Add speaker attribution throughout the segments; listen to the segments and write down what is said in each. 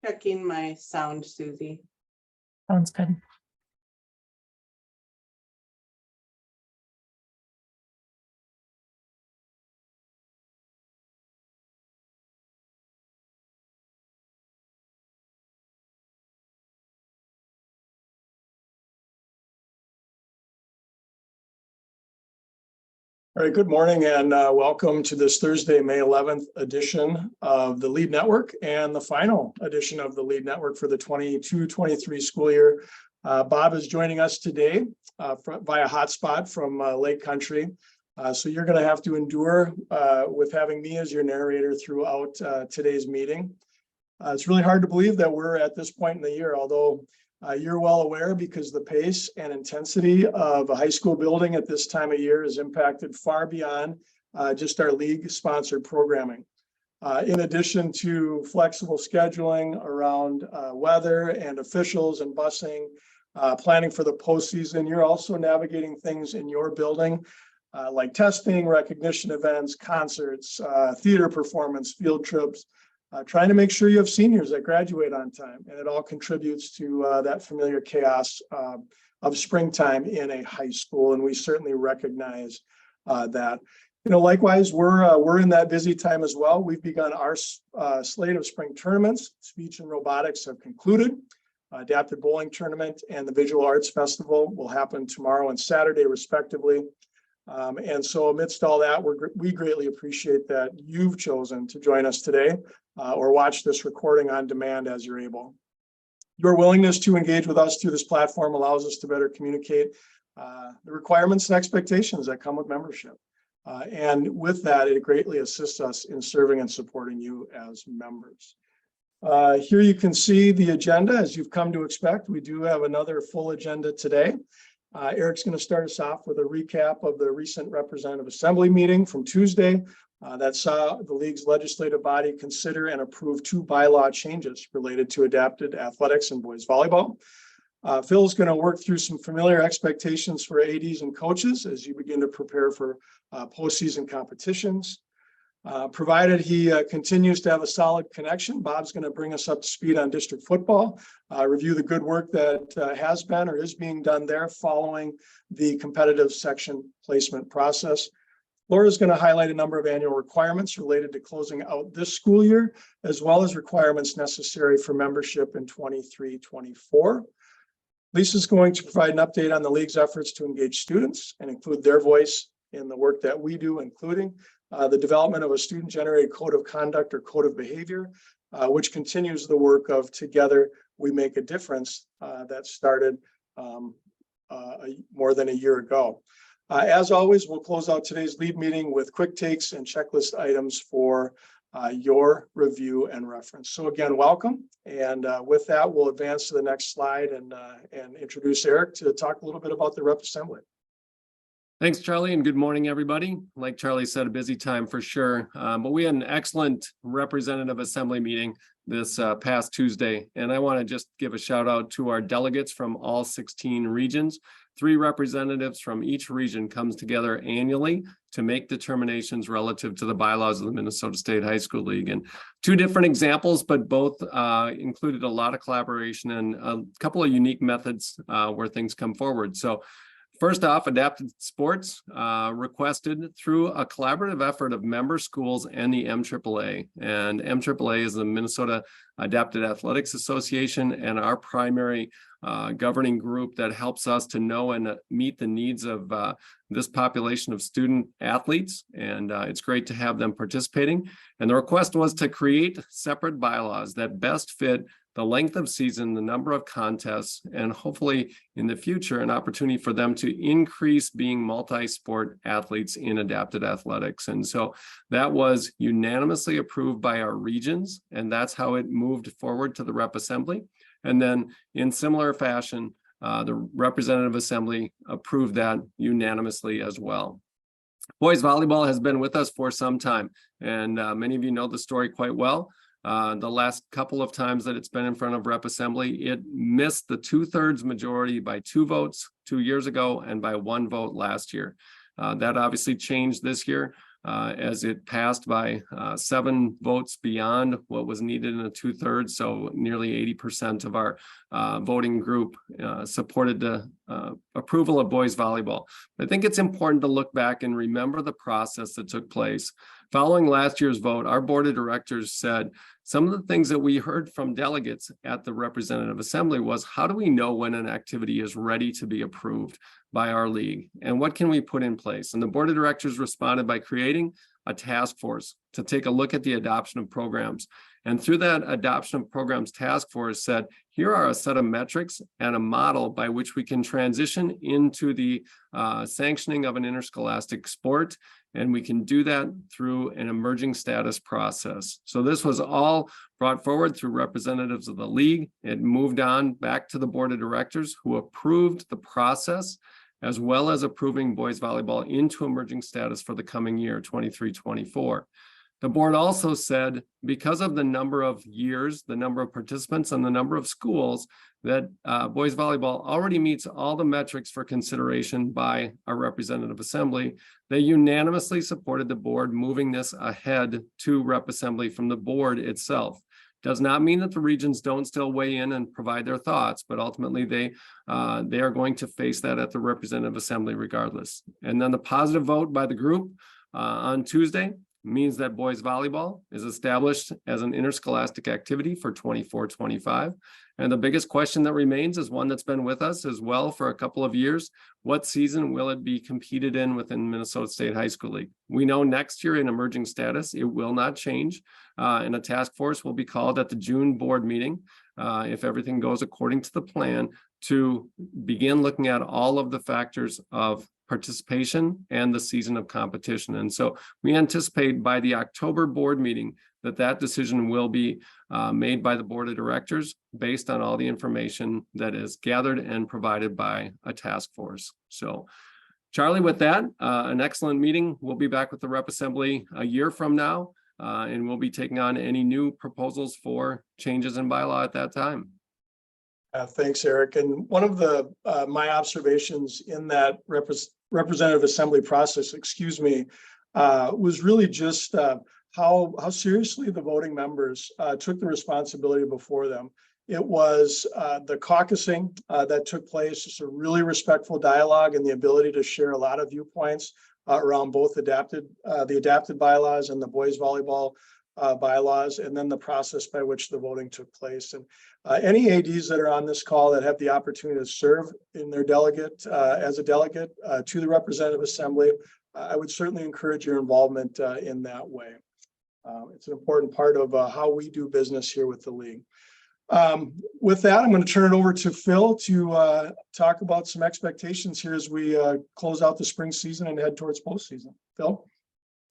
Speaker 1: Checking my sound, Susie.
Speaker 2: Sounds good.
Speaker 3: All right, good morning and welcome to this Thursday, May 11th edition of the Lead Network and the final edition of the Lead Network for the 22-23 school year. Bob is joining us today via hotspot from Lake Country. So you're going to have to endure with having me as your narrator throughout today's meeting. It's really hard to believe that we're at this point in the year, although you're well aware because the pace and intensity of a high school building at this time of year is impacted far beyond just our league sponsored programming. In addition to flexible scheduling around weather and officials and busing, planning for the postseason, you're also navigating things in your building like testing, recognition events, concerts, theater performance, field trips, trying to make sure you have seniors that graduate on time, and it all contributes to that familiar chaos of springtime in a high school, and we certainly recognize that. You know, likewise, we're in that busy time as well. We've begun our slate of spring tournaments. Speech and robotics have concluded. Adapted bowling tournament and the Visual Arts Festival will happen tomorrow and Saturday, respectively. And so amidst all that, we greatly appreciate that you've chosen to join us today or watch this recording on demand as you're able. Your willingness to engage with us through this platform allows us to better communicate the requirements and expectations that come with membership. And with that, it greatly assists us in serving and supporting you as members. Here you can see the agenda as you've come to expect. We do have another full agenda today. Eric's going to start us off with a recap of the recent Representative Assembly meeting from Tuesday that saw the league's legislative body consider and approve 2 bylaw changes related to adapted athletics and boys volleyball. Phil's going to work through some familiar expectations for ADs and coaches as you begin to prepare for postseason competitions. Provided he continues to have a solid connection, Bob's going to bring us up to speed on district football, review the good work that has been or is being done there following the competitive section placement process. Laura's going to highlight a number of annual requirements related to closing out this school year, as well as requirements necessary for membership in 23-24. Lisa's going to provide an update on the league's efforts to engage students and include their voice in the work that we do, including the development of a student-generated code of conduct or code of behavior, which continues the work of Together We Make a Difference that started more than a year ago. As always, we'll close out today's lead meeting with quick takes and checklist items for your review and reference. So again, welcome. And with that, we'll advance to the next slide and introduce Eric to talk a little bit about the Rep Assembly.
Speaker 4: Thanks, Charlie, and good morning, everybody. Like Charlie said, a busy time for sure, but we had an excellent Representative Assembly meeting this past Tuesday, and I want to just give a shout out to our delegates from all 16 regions. 3 representatives from each region comes together annually to make determinations relative to the bylaws of the Minnesota State High School League. And 2 different examples, but both included a lot of collaboration and a couple of unique methods where things come forward. So first off, Adapted Sports requested through a collaborative effort of member schools and the MAAA. And MAAA is the Minnesota Adapted Athletics Association and our primary governing group that helps us to know and meet the needs of this population of student athletes. And it's great to have them participating. And the request was to create separate bylaws that best fit the length of season, the number of contests, and hopefully in the future, an opportunity for them to increase being multi-sport athletes in adapted athletics. And so that was unanimously approved by our regions, and that's how it moved forward to the Rep Assembly. And then in similar fashion, the Representative Assembly approved that unanimously as well. Boys volleyball has been with us for some time, and many of you know the story quite well. The last couple of times that it's been in front of Rep Assembly, it missed the 2/3 majority by 2 votes 2 years ago and by 1 vote last year. That obviously changed this year, as it passed by 7 votes beyond what was needed in a 2/3. So nearly 80% of our voting group supported the approval of boys volleyball. I think it's important to look back and remember the process that took place. Following last year's vote, our board of directors said some of the things that we heard from delegates at the representative assembly was, how do we know when an activity is ready to be approved by our league? And what can we put in place? And the board of directors responded by creating a task force to take a look at the adoption of programs. And through that adoption of programs task force said, here are a set of metrics and a model by which we can transition into the sanctioning of an interscholastic sport. And we can do that through an emerging status process. So this was all brought forward through representatives of the league. It moved on back to the board of directors, who approved the process, as well as approving boys volleyball into emerging status for the coming year, 23-24. The board also said, because of the number of years, the number of participants, and the number of schools, that boys volleyball already meets all the metrics for consideration by our representative assembly. They unanimously supported the board moving this ahead to rep assembly from the board itself. Does not mean that the regions don't still weigh in and provide their thoughts, but ultimately they are going to face that at the representative assembly regardless. And then the positive vote by the group on Tuesday means that boys volleyball is established as an interscholastic activity for 24-25. And the biggest question that remains is one that's been with us as well for a couple of years. What season will it be competed in within Minnesota State High School League? We know next year in emerging status, it will not change. And a task force will be called at the June board meeting, if everything goes according to the plan, to begin looking at all of the factors of participation and the season of competition. And so we anticipate by the October board meeting that decision will be made by the board of directors based on all the information that is gathered and provided by a task force. So Charlie, with that, an excellent meeting. We'll be back with the rep assembly a year from now, and we'll be taking on any new proposals for changes in bylaw at that time.
Speaker 3: Thanks, Eric. And one of the my observations in that representative assembly process, was really just how seriously the voting members took the responsibility before them. It was the caucusing that took place, just a really respectful dialogue and the ability to share a lot of viewpoints around both the adapted bylaws and the boys volleyball bylaws, and then the process by which the voting took place. And any ADs that are on this call that have the opportunity to serve in their delegate as a delegate to the representative assembly, I would certainly encourage your involvement in that way. It's an important part of how we do business here with the league. With that, I'm going to turn it over to Phil to talk about some expectations here as we close out the spring season and head towards postseason. Phil?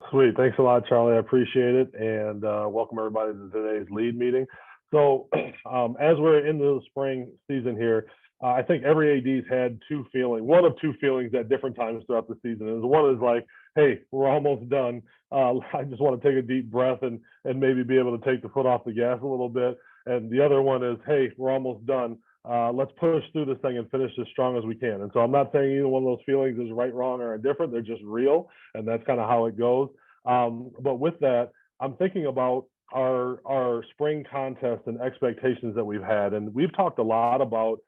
Speaker 2: Sweet. Thanks a lot, Charlie. I appreciate it. And welcome everybody to today's lead meeting. So as we're into the spring season here, I think every AD's had one of two feelings at different times throughout the season. And one is like, hey, we're almost done. I just want to take a deep breath and maybe be able to take the foot off the gas a little bit. And the other one is, hey, we're almost done. Let's push through this thing and finish as strong as we can. And so I'm not saying either one of those feelings is right, wrong, or indifferent. They're just real. And that's kind of how it goes. But with that, I'm thinking about our spring contest and expectations that we've had. And we've talked a lot about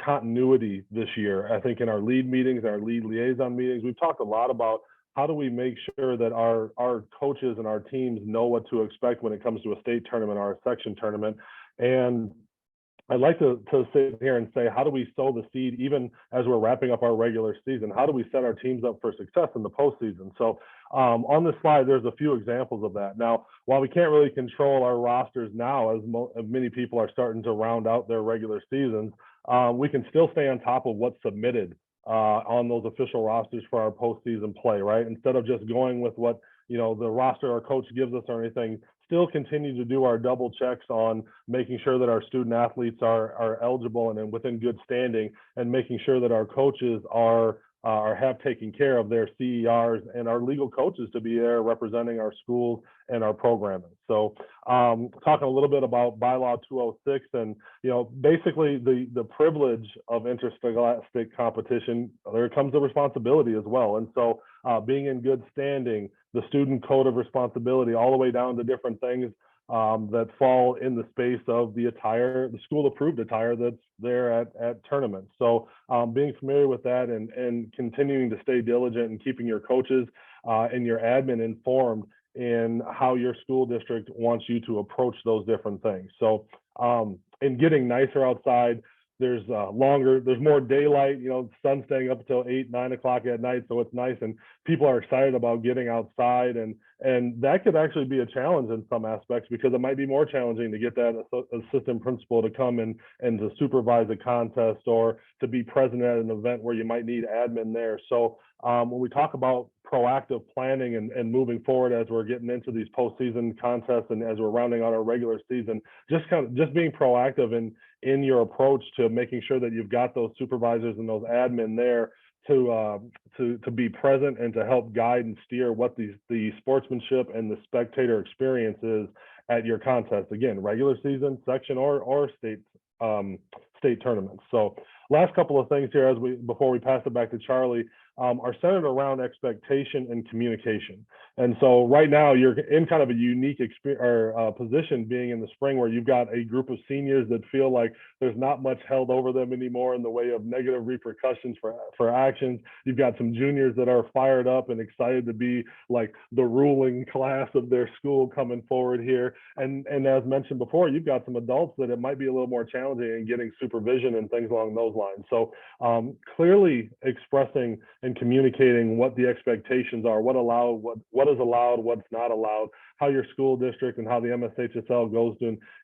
Speaker 2: continuity this year. I think in our lead meetings, our lead liaison meetings, we've talked a lot about how do we make sure that our coaches and our teams know what to expect when it comes to a state tournament or a section tournament. And I'd like to sit here and say, how do we sow the seed even as we're wrapping up our regular season? How do we set our teams up for success in the postseason? So on this slide, there's a few examples of that. Now, while we can't really control our rosters now, as many people are starting to round out their regular seasons, we can still stay on top of what's submitted on those official rosters for our postseason play, right? Instead of just going with what the roster our coach gives us or anything, still continue to do our double checks on making sure that our student athletes are eligible and within good standing, and making sure that our coaches are have taken care of their CERs and our legal coaches to be there representing our schools and our programming. So talking a little bit about bylaw 206 and, basically the privilege of interscholastic competition, there comes the responsibility as well. And so being in good standing, the student code of responsibility, all the way down to different things that fall in the space of the attire, the school approved attire that's there at tournaments. So being familiar with that and continuing to stay diligent and keeping your coaches and your admin informed in how your school district wants you to approach those different things. So in getting nicer outside, there's more daylight, sun staying up until 8, 9 o'clock at night. So it's nice and people are excited about getting outside and that could actually be a challenge in some aspects because it might be more challenging to get that assistant principal to come and to supervise a contest or to be present at an event where you might need admin there. So when we talk about proactive planning and moving forward as we're getting into these postseason contests and as we're rounding out our regular season, just being proactive in your approach to making sure that you've got those supervisors and those admin there to be present and to help guide and steer what the sportsmanship and the spectator experience is at your contest. Again, regular season, section or state tournaments. So last couple of things here before we pass it back to Charlie are centered around expectation and communication. And so right now you're in kind of a unique position being in the spring where you've got a group of seniors that feel like there's not much held over them anymore in the way of negative repercussions for actions. You've got some juniors that are fired up and excited to be like the ruling class of their school coming forward here. And as mentioned before, you've got some adults that it might be a little more challenging in getting supervision and things along those lines. So clearly expressing and communicating what the expectations are, what is allowed, what's not allowed, how your school district and how the MSHSL goes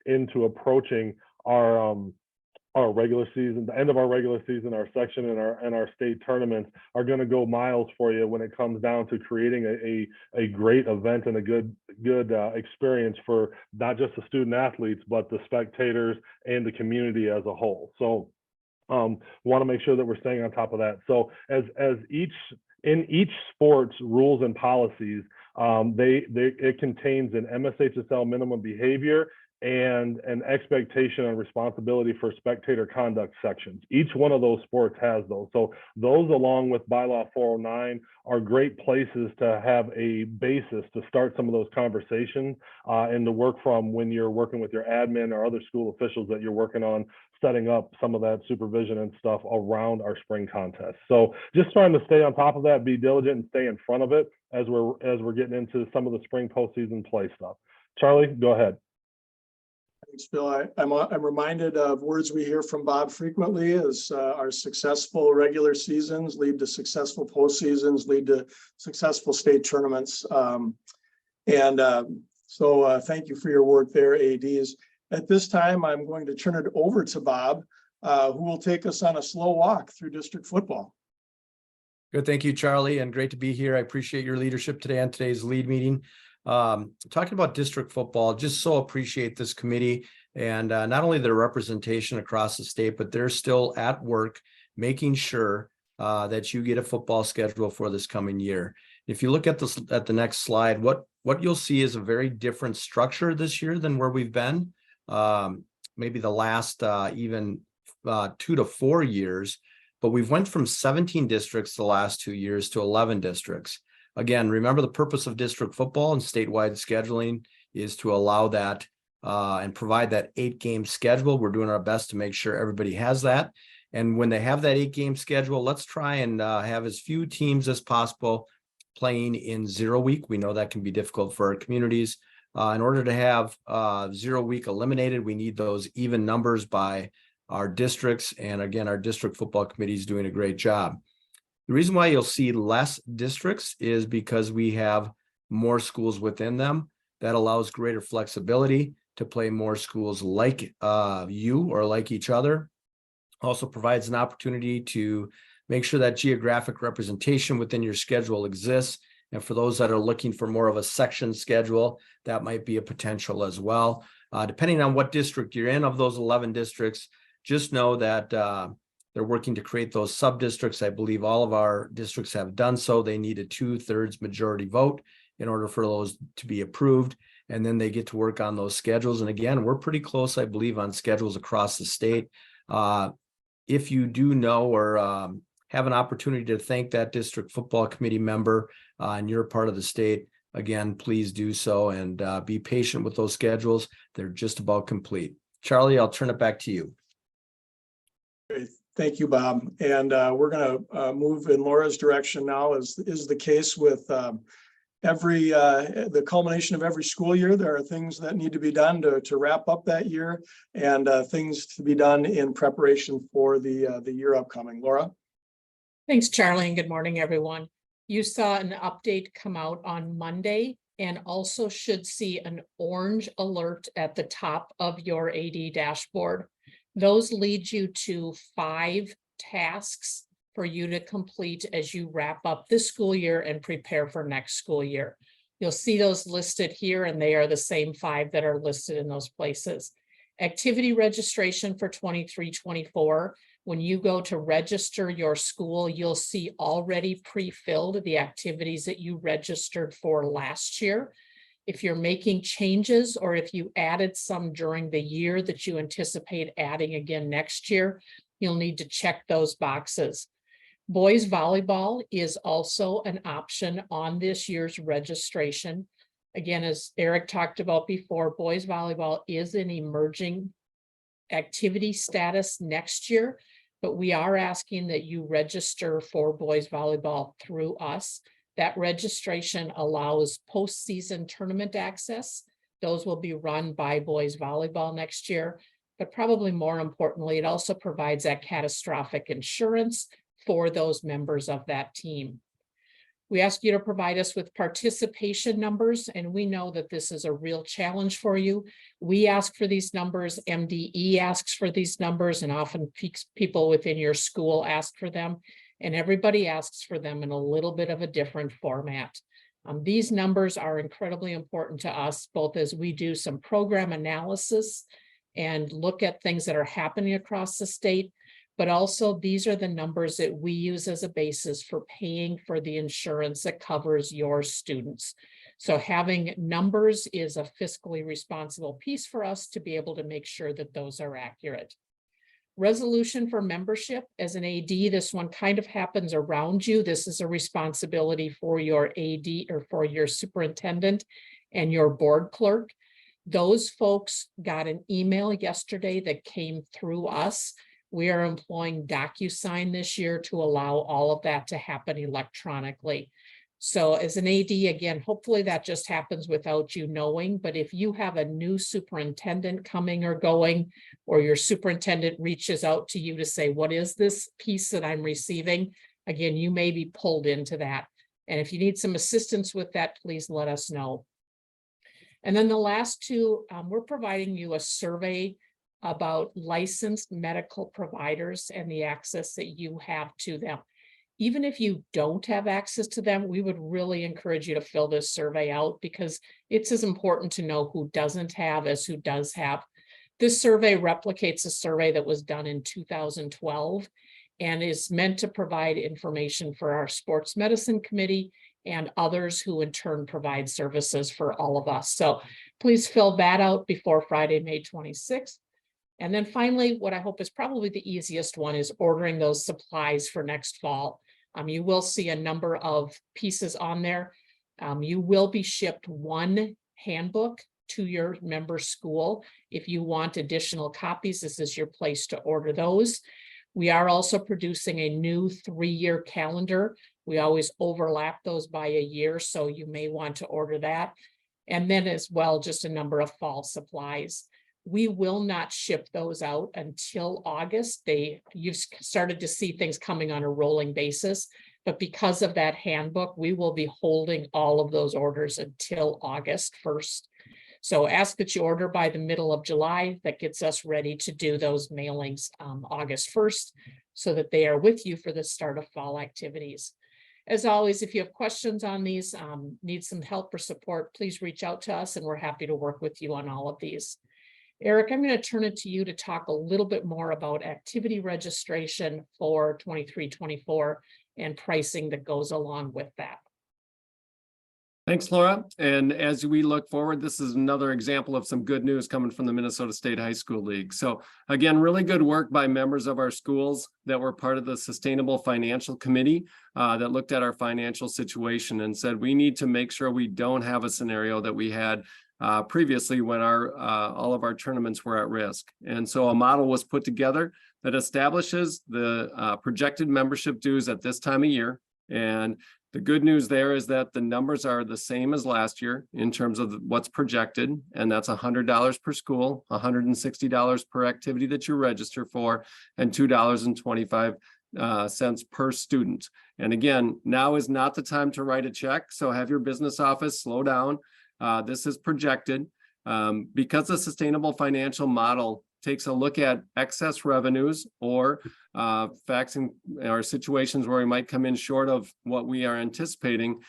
Speaker 2: into approaching our regular season, the end of our regular season, our section and our state tournaments are going to go miles for you when it comes down to creating a great event and a good experience for not just the student athletes, but the spectators and the community as a whole. So want to make sure that we're staying on top of that. So in each sport's rules and policies, it contains an MSHSL minimum behavior and an expectation and responsibility for spectator conduct sections. Each one of those sports has those. So those, along with bylaw 409, are great places to have a basis to start some of those conversations and to work from when you're working with your admin or other school officials that you're working on setting up some of that supervision and stuff around our spring contest. So just trying to stay on top of that, be diligent and stay in front of it as we're getting into some of the spring postseason play stuff. Charlie, go ahead.
Speaker 3: Thanks, Bill. I'm reminded of words we hear from Bob frequently as our successful regular seasons lead to successful postseasons, lead to successful state tournaments. So thank you for your work there, ADs. At this time, I'm going to turn it over to Bob, who will take us on a slow walk through district football.
Speaker 5: Good. Thank you, Charlie, and great to be here. I appreciate your leadership today on today's lead meeting. Talking about district football, just so appreciate this committee and not only their representation across the state, but they're still at work making sure that you get a football schedule for this coming year. If you look at the next slide, what you'll see is a very different structure this year than where we've been. Maybe the last even 2 to 4 years, but we've went from 17 districts the last 2 years to 11 districts. Again, remember the purpose of district football and statewide scheduling is to allow that and provide that 8-game schedule. We're doing our best to make sure everybody has that. And when they have that 8-game schedule, let's try and have as few teams as possible playing in 0 week. We know that can be difficult for our communities. In order to have 0 week eliminated, we need those even numbers by our districts. And again, our district football committee is doing a great job. The reason why you'll see less districts is because we have more schools within them. That allows greater flexibility to play more schools like you or like each other. Also provides an opportunity to make sure that geographic representation within your schedule exists. And for those that are looking for more of a section schedule, that might be a potential as well. Depending on what district you're in of those 11 districts, just know that They're working to create those sub-districts. I believe all of our districts have done so. They need a 2/3 majority vote in order for those to be approved. And then they get to work on those schedules. And again, we're pretty close, I believe, on schedules across the state. If you do know or have an opportunity to thank that district football committee member and you're a part of the state, again, please do so and be patient with those schedules. They're just about complete. Charlie, I'll turn it back to you.
Speaker 3: Great. Thank you, Bob. And we're going to move in Laura's direction now, as is the case with the culmination of every school year. There are things that need to be done to wrap up that year, and things to be done in preparation for the year upcoming. Laura?
Speaker 6: Thanks, Charlie, and good morning, everyone. You saw an update come out on Monday and also should see an orange alert at the top of your AD dashboard. Those lead you to 5 tasks for you to complete as you wrap up this school year and prepare for next school year. You'll see those listed here, and they are the same 5 that are listed in those places. Activity registration for 23-24. When you go to register your school, you'll see already pre-filled the activities that you registered for last year. If you're making changes or if you added some during the year that you anticipate adding again next year, you'll need to check those boxes. Boys volleyball is also an option on this year's registration. Again, as Eric talked about before, boys volleyball is an emerging activity status next year, but we are asking that you register for boys volleyball through us. That registration allows postseason tournament access. Those will be run by boys volleyball next year, but probably more importantly, it also provides that catastrophic insurance for those members of that team. We ask you to provide us with participation numbers, and we know that this is a real challenge for you. We ask for these numbers, MDE asks for these numbers, and often people within your school ask for them, and everybody asks for them in a little bit of a different format. These numbers are incredibly important to us, both as we do some program analysis and look at things that are happening across the state, but also these are the numbers that we use as a basis for paying for the insurance that covers your students. So having numbers is a fiscally responsible piece for us to be able to make sure that those are accurate. Resolution for membership. As an AD, this one kind of happens around you. This is a responsibility for your AD or for your superintendent and your board clerk. Those folks got an email yesterday that came through us. We are employing DocuSign this year to allow all of that to happen electronically. So as an AD, again, hopefully that just happens without you knowing, but if you have a new superintendent coming or going, or your superintendent reaches out to you to say, what is this piece that I'm receiving? Again, you may be pulled into that. And if you need some assistance with that, please let us know. And then the last 2, we're providing you a survey about licensed medical providers and the access that you have to them. Even if you don't have access to them, we would really encourage you to fill this survey out because it's as important to know who doesn't have as who does have. This survey replicates a survey that was done in 2012 and is meant to provide information for our sports medicine committee and others who in turn provide services for all of us. So please fill that out before Friday, May 26th. And then finally, what I hope is probably the easiest one is ordering those supplies for next fall. You will see a number of pieces on there. You will be shipped 1 handbook to your member school. If you want additional copies, this is your place to order those. We are also producing a new 3-year calendar. We always overlap those by a year, so you may want to order that. And then as well, just a number of fall supplies. We will not ship those out until August. You've started to see things coming on a rolling basis, but because of that handbook, we will be holding all of those orders until August 1st. So ask that you order by the middle of July. That gets us ready to do those mailings August 1st so that they are with you for the start of fall activities. As always, if you have questions on these, need some help or support, please reach out to us and we're happy to work with you on all of these. Eric, I'm going to turn it to you to talk a little bit more about activity registration for 23-24 and pricing that goes along with that.
Speaker 4: Thanks, Laura. And as we look forward, this is another example of some good news coming from the Minnesota State High School League. So again, really good work by members of our schools that were part of the Sustainable Financial Committee that looked at our financial situation and said, we need to make sure we don't have a scenario that we had previously when all of our tournaments were at risk. And so a model was put together that establishes the projected membership dues at this time of year. And the good news there is that the numbers are the same as last year in terms of what's projected, and that's $100 per school, $160 per activity that you register for, and $2.25 per student. And again, now is not the time to write a check, so have your business office slow down. This is projected because the sustainable financial model takes a look at excess revenues or facts or situations where we might come in short of what we are anticipating.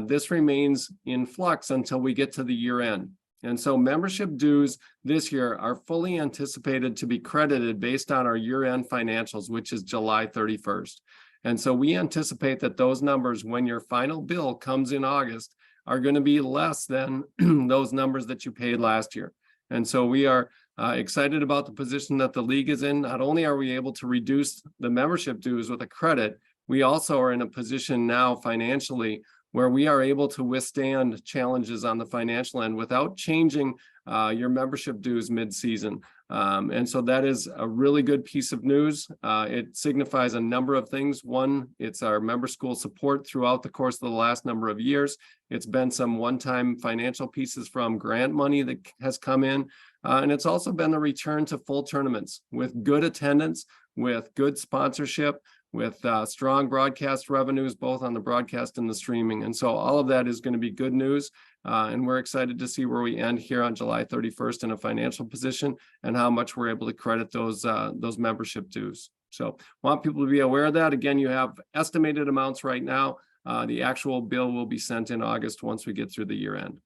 Speaker 4: This remains in flux until we get to the year end. And so membership dues this year are fully anticipated to be credited based on our year end financials, which is July 31st. And so we anticipate that those numbers, when your final bill comes in August, are going to be less than those numbers that you paid last year. And so we are excited about the position that the league is in. Not only are we able to reduce the membership dues with a credit, we also are in a position now financially where we are able to withstand challenges on the financial end without changing your membership dues mid-season. And so that is a really good piece of news. It signifies a number of things. One, it's our member school support throughout the course of the last number of years. It's been some one-time financial pieces from grant money that has come in. And it's also been the return to full tournaments with good attendance, with good sponsorship, with strong broadcast revenues, both on the broadcast and the streaming. And so all of that is going to be good news. And we're excited to see where we end here on July 31st in a financial position and how much we're able to credit those membership dues. So want people to be aware of that. Again, you have estimated amounts right now. The actual bill will be sent in August once we get through the year end.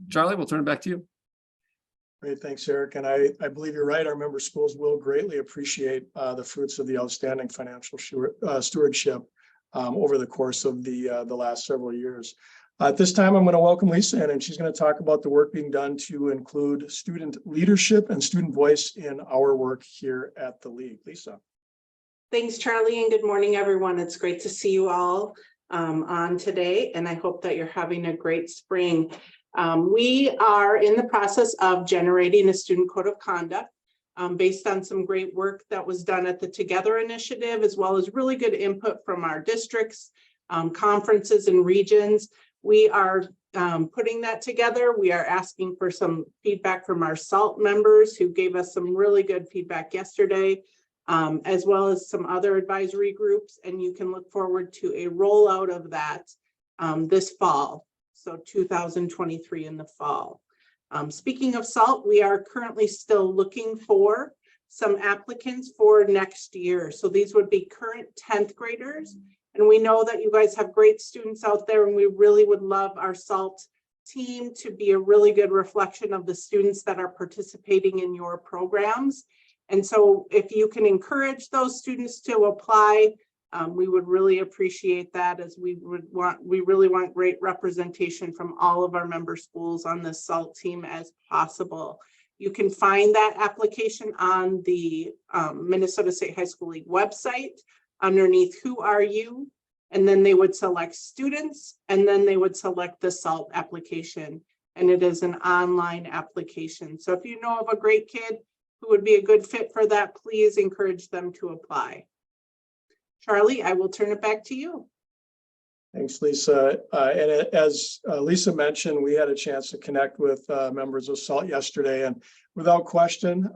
Speaker 4: Charlie, we'll turn it back to you.
Speaker 3: Great, thanks, Eric. And I believe you're right. Our member schools will greatly appreciate the fruits of the outstanding financial stewardship over the course of the last several years. At this time, I'm going to welcome Lisa in, and she's going to talk about the work being done to include student leadership and student voice in our work here at the League. Lisa.
Speaker 1: Thanks, Charlie, and good morning, everyone. It's great to see you all on today, and I hope that you're having a great spring. We are in the process of generating a student code of conduct based on some great work that was done at the Together initiative, as well as really good input from our districts, conferences, and regions. We are putting that together. We are asking for some feedback from our SALT members who gave us some really good feedback yesterday, as well as some other advisory groups. And you can look forward to a rollout of that this fall. So 2023 in the fall. Speaking of SALT, we are currently still looking for some applicants for next year. So these would be current 10th graders. And we know that you guys have great students out there, and we really would love our SALT team to be a really good reflection of the students that are participating in your programs. And so if you can encourage those students to apply, we would really appreciate that, as we really want great representation from all of our member schools on the SALT team as possible. You can find that application on the Minnesota State High School League website underneath Who Are You? And then they would select students, and then they would select the SALT application. And it is an online application. So if you know of a great kid who would be a good fit for that, please encourage them to apply. Charlie, I will turn it back to you.
Speaker 3: Thanks, Lisa. And as Lisa mentioned, we had a chance to connect with members of SALT yesterday, and without question,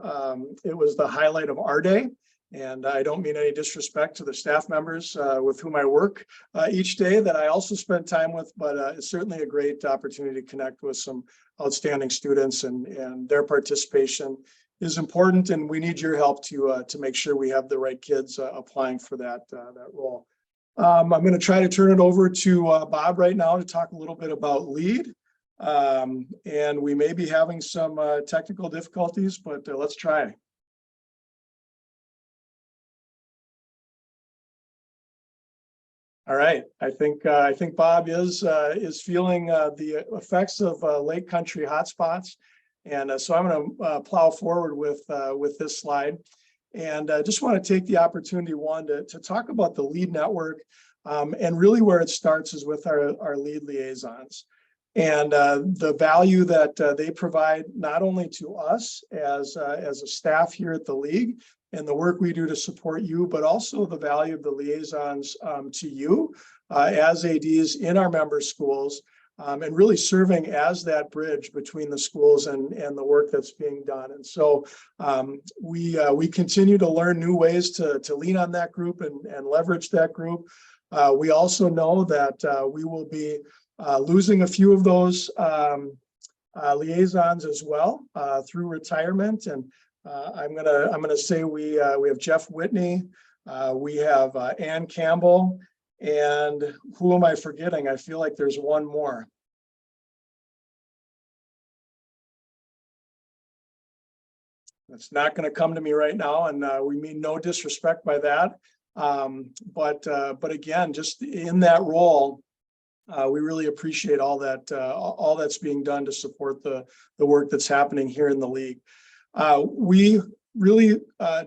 Speaker 3: it was the highlight of our day. And I don't mean any disrespect to the staff members with whom I work each day that I also spend time with, but it's certainly a great opportunity to connect with some outstanding students, and their participation is important, and we need your help to make sure we have the right kids applying for that role. I'm going to try to turn it over to Bob right now to talk a little bit about LEAD. And we may be having some technical difficulties, but let's try. All right, I think Bob is feeling the effects of Lake Country hotspots, and so I'm going to plow forward with this slide, and just want to take the opportunity to talk about the LEAD network, and really where it starts is with our LEAD liaisons, and the value that they provide not only to us as a staff here at the league, and the work we do to support you, but also the value of the liaisons to you as ADs in our member schools, and really serving as that bridge between the schools and the work that's being done. And so we continue to learn new ways to lean on that group and leverage that group. We also know that we will be losing a few of those liaisons as well through retirement. And I'm gonna say we have Jeff Whitney, we have Ann Campbell, and who am I forgetting? I feel like there's one more. It's not going to come to me right now, and we mean no disrespect by that. But again, just in that role, we really appreciate all that's being done to support the work that's happening here in the league. We really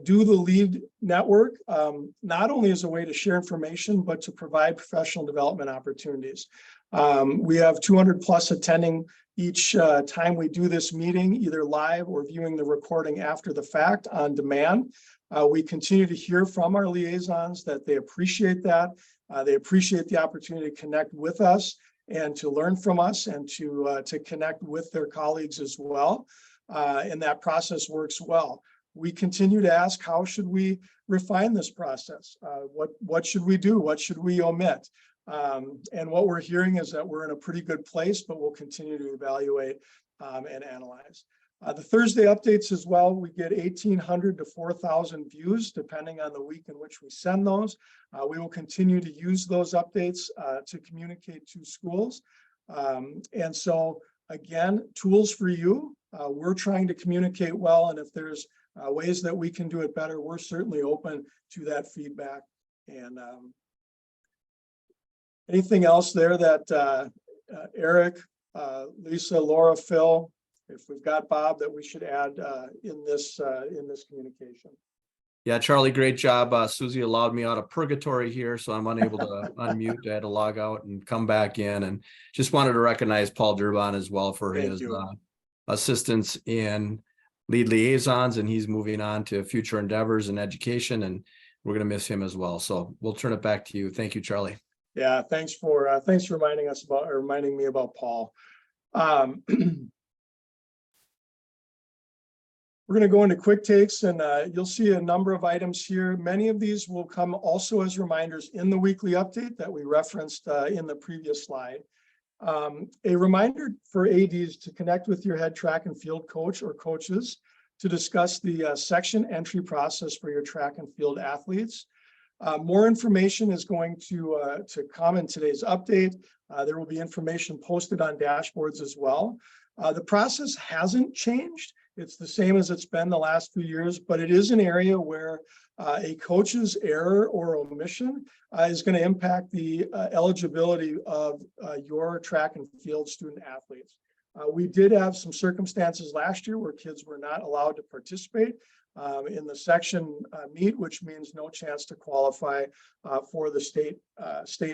Speaker 3: do the LEAD network, not only as a way to share information, but to provide professional development opportunities. We have 200 plus attending each time we do this meeting, either live or viewing the recording after the fact on demand. We continue to hear from our liaisons that they appreciate that. They appreciate the opportunity to connect with us and to learn from us and to connect with their colleagues as well. And that process works well. We continue to ask, how should we refine this process? What should we do? What should we omit? And what we're hearing is that we're in a pretty good place, but we'll continue to evaluate and analyze. The Thursday updates as well, we get 1,800 to 4,000 views, depending on the week in which we send those. We will continue to use those updates to communicate to schools. And so, again, tools for you. We're trying to communicate well, and if there's ways that we can do it better, we're certainly open to that feedback. And anything else there that Eric, Lisa, Laura, Phil, if we've got Bob, that we should add in this communication?
Speaker 5: Yeah, Charlie, great job. Susie allowed me out of purgatory here, so I'm unable to unmute. I had to log out and come back in, and just wanted to recognize Paul Durbin as well for his assistance in LEAD liaisons, and he's moving on to future endeavors in education, and we're going to miss him as well. So we'll turn it back to you. Thank you, Charlie.
Speaker 3: Yeah, thanks for reminding me about Paul. We're going to go into quick takes, and you'll see a number of items here. Many of these will come also as reminders in the weekly update that we referenced in the previous slide. A reminder for ADs to connect with your head track and field coach or coaches to discuss the section entry process for your track and field athletes. More information is going to come in today's update. There will be information posted on dashboards as well. The process hasn't changed. It's the same as it's been the last few years, but it is an area where a coach's error or omission is going to impact the eligibility of your track and field student athletes. We did have some circumstances last year where kids were not allowed to participate in the section meet, which means no chance to qualify for the state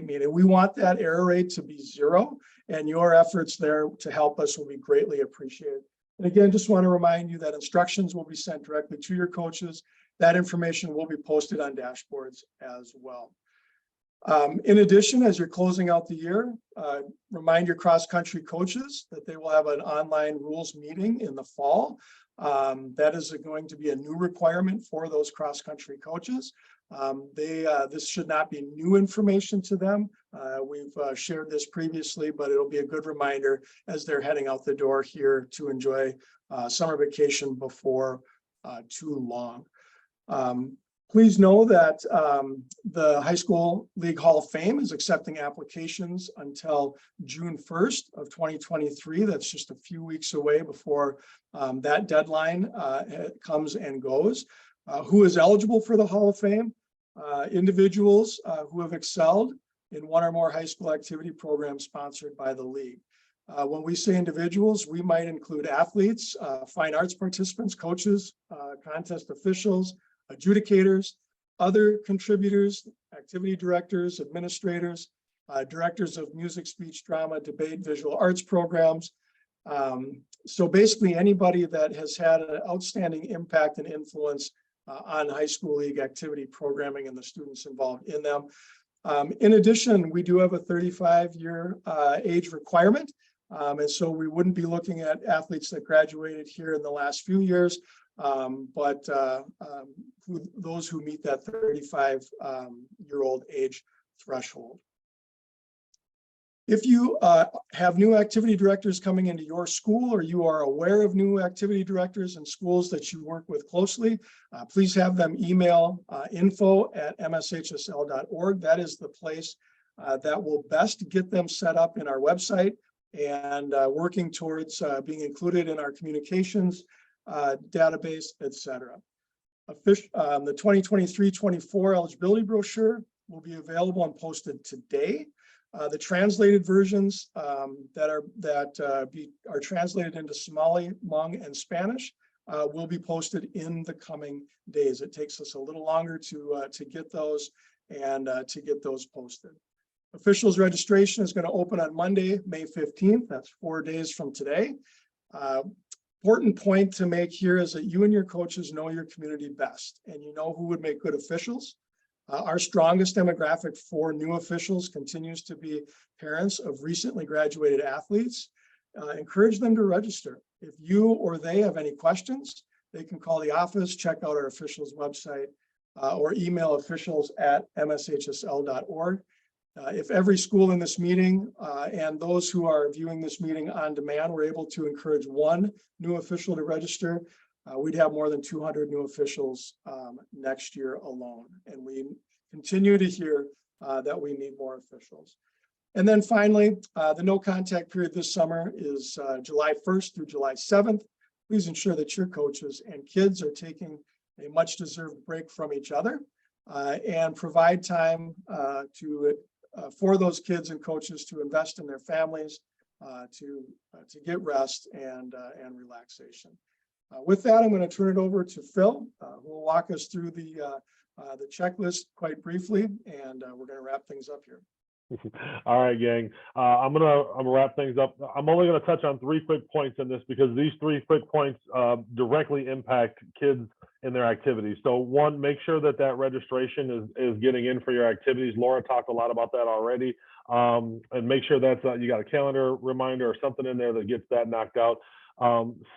Speaker 3: meet. And we want that error rate to be 0, and your efforts there to help us will be greatly appreciated. And again, just want to remind you that instructions will be sent directly to your coaches. That information will be posted on dashboards as well. In addition, as you're closing out the year, remind your cross-country coaches that they will have an online rules meeting in the fall. That is going to be a new requirement for those cross-country coaches. This should not be new information to them. We've shared this previously, but it'll be a good reminder as they're heading out the door here to enjoy summer vacation before too long. Please know that the High School League Hall of Fame is accepting applications until June 1st of 2023. That's just a few weeks away before that deadline comes and goes. Who is eligible for the Hall of Fame? Individuals who have excelled in one or more high school activity programs sponsored by the league. When we say individuals, we might include athletes, fine arts participants, coaches, contest officials, adjudicators, other contributors, activity directors, administrators, directors of music, speech, drama, debate, visual arts programs. So basically anybody that has had an outstanding impact and influence on high school league activity programming and the students involved in them. In addition, we do have a 35-year age requirement. And so we wouldn't be looking at athletes that graduated here in the last few years, but those who meet that 35-year-old age threshold. If you have new activity directors coming into your school, or you are aware of new activity directors in schools that you work with closely, please have them email info@mshsl.org. That is the place that will best get them set up in our website and working towards being included in our communications database, etc. The 2023-24 eligibility brochure will be available and posted today. The translated versions that are translated into Somali, Hmong, and Spanish will be posted in the coming days. It takes us a little longer to get those and to get those posted. Officials registration is going to open on Monday, May 15th. That's 4 days from today. Important point to make here is that you and your coaches know your community best, and you know who would make good officials. Our strongest demographic for new officials continues to be parents of recently graduated athletes. Encourage them to register. If you or they have any questions, they can call the office, check out our officials website, or email officials@mshsl.org. If every school in this meeting and those who are viewing this meeting on demand were able to encourage one new official to register, we'd have more than 200 new officials next year alone. And we continue to hear that we need more officials. And then finally, the no contact period this summer is July 1st through July 7th. Please ensure that your coaches and kids are taking a much deserved break from each other and provide time for those kids and coaches to invest in their families, to get rest and relaxation. With that, I'm going to turn it over to Phil, who will walk us through the checklist quite briefly, and we're going to wrap things up here.
Speaker 2: All right, gang. I'm gonna wrap things up. I'm only gonna touch on 3 quick points in this because these 3 quick points directly impact kids in their activities. So 1, make sure that registration is getting in for your activities. Laura talked a lot about that already. And make sure that's you got a calendar reminder or something in there that gets that knocked out.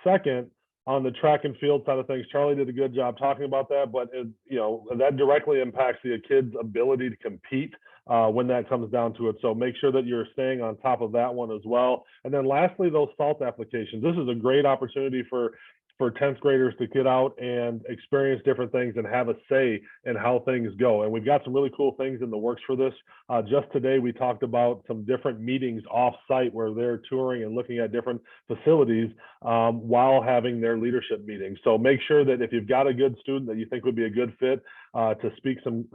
Speaker 2: Second, on the track and field side of things, Charlie did a good job talking about that, but that directly impacts the kid's ability to compete when that comes down to it. So make sure that you're staying on top of that one as well. And then lastly, those SALT applications. This is a great opportunity for 10th graders to get out and experience different things and have a say in how things go. And we've got some really cool things in the works for this. Just today, we talked about some different meetings off site where they're touring and looking at different facilities while having their leadership meetings. So make sure that if you've got a good student that you think would be a good fit to speak some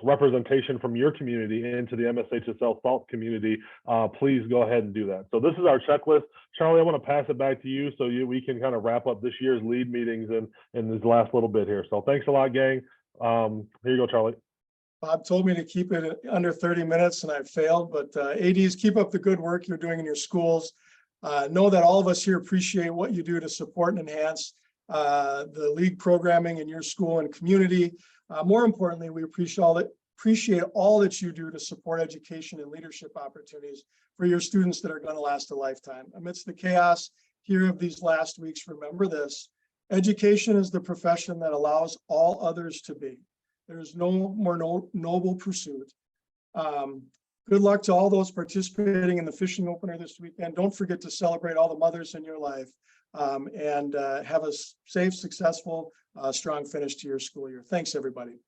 Speaker 2: representation from your community into the MSHSL SALT community, please go ahead and do that. So this is our checklist. Charlie, I want to pass it back to you so we can kind of wrap up this year's lead meetings in this last little bit here. So thanks a lot, gang. Here you go, Charlie.
Speaker 3: Bob told me to keep it under 30 minutes and I failed, but ADs, keep up the good work you're doing in your schools. Know that all of us here appreciate what you do to support and enhance the league programming in your school and community. More importantly, we appreciate all that you do to support education and leadership opportunities for your students that are going to last a lifetime. Amidst the chaos here of these last weeks, remember this: education is the profession that allows all others to be. There is no more noble pursuit. Good luck to all those participating in the fishing opener this weekend. Don't forget to celebrate all the mothers in your life. and have a safe, successful, strong finish to your school year. Thanks, everybody.